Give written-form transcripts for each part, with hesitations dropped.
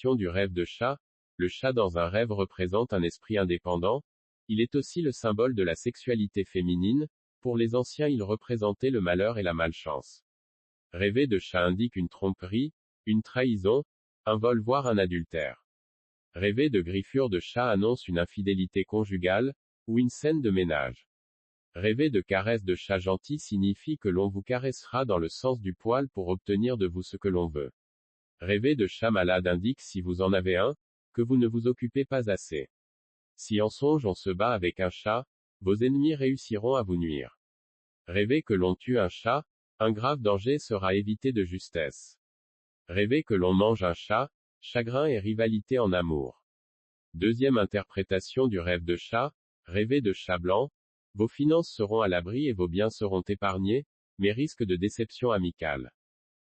interprétation du rêve de chat. Le chat dans un rêve représente un esprit indépendant. Il est aussi le symbole de la sexualité féminine. Pour les anciens, il représentait le malheur et la malchance. Rêver de chat indique une tromperie, une trahison, un vol voire un adultère. Rêver de griffures de chat annonce une infidélité conjugale, ou une scène de ménage. Rêver de caresses de chat gentil signifie que l'on vous caressera dans le sens du poil pour obtenir de vous ce que l'on veut. Rêver de chat malade indique, si vous en avez un, que vous ne vous occupez pas assez. Si en songe on se bat avec un chat, vos ennemis réussiront à vous nuire. Rêver que l'on tue un chat, un grave danger sera évité de justesse. Rêver que l'on mange un chat, chagrin et rivalité en amour. Deuxième interprétation du rêve de chat, rêver de chat blanc. Vos finances seront à l'abri et vos biens seront épargnés, mais risque de déception amicale.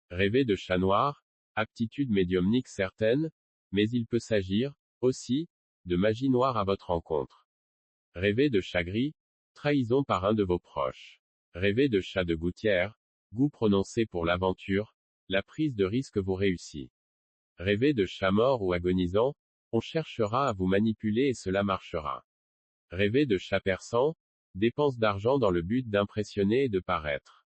Rêver de chat noir, aptitude médiumnique certaine, mais il peut s'agir, aussi, de magie noire à votre rencontre. Rêver de chat gris, trahison par un de vos proches. Rêver de chat de gouttière, goût prononcé pour l'aventure, la prise de risque vous réussit. Rêver de chat mort ou agonisant, on cherchera à vous manipuler et cela marchera. Rêver de chat perçant, dépense d'argent dans le but d'impressionner et de paraître.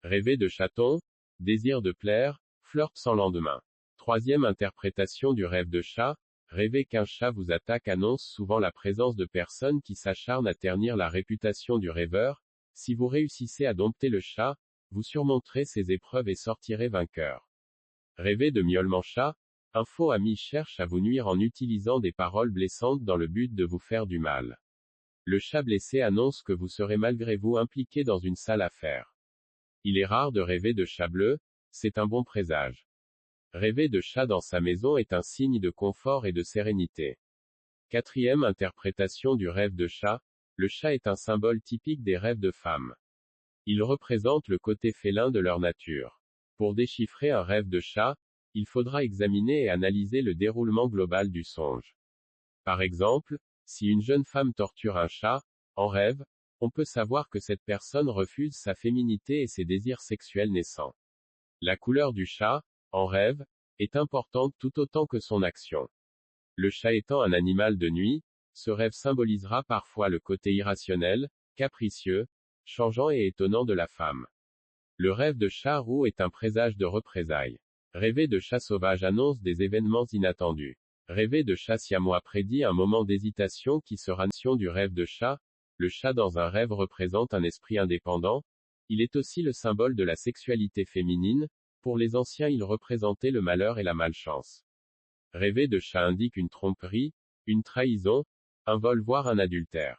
Rêver de chaton, désir de plaire, flirt sans lendemain. Troisième interprétation du rêve de chat, rêver qu'un chat vous attaque annonce souvent la présence de personnes qui s'acharnent à ternir la réputation du rêveur. Si vous réussissez à dompter le chat, vous surmonterez ces épreuves et sortirez vainqueur. Rêver de miaulement chat, un faux ami cherche à vous nuire en utilisant des paroles blessantes dans le but de vous faire du mal. Le chat blessé annonce que vous serez malgré vous impliqué dans une sale affaire. Il est rare de rêver de chat bleu, c'est un bon présage. Rêver de chat dans sa maison est un signe de confort et de sérénité. Quatrième interprétation du rêve de chat, le chat est un symbole typique des rêves de femmes. Il représente le côté félin de leur nature. Pour déchiffrer un rêve de chat, il faudra examiner et analyser le déroulement global du songe. Par exemple, si une jeune femme torture un chat, en rêve, on peut savoir que cette personne refuse sa féminité et ses désirs sexuels naissants. La couleur du chat, en rêve, est importante tout autant que son action. Le chat étant un animal de nuit, ce rêve symbolisera parfois le côté irrationnel, capricieux, changeant et étonnant de la femme. Le rêve de chat roux est un présage de représailles. Rêver de chat sauvage annonce des événements inattendus. Rêver de chat siamois prédit un moment d'hésitation qui sera nation du rêve de chat. Le chat dans un rêve représente un esprit indépendant. Il est aussi le symbole de la sexualité féminine. Pour les anciens, il représentait le malheur et la malchance. Rêver de chat indique une tromperie, une trahison, un vol voire un adultère.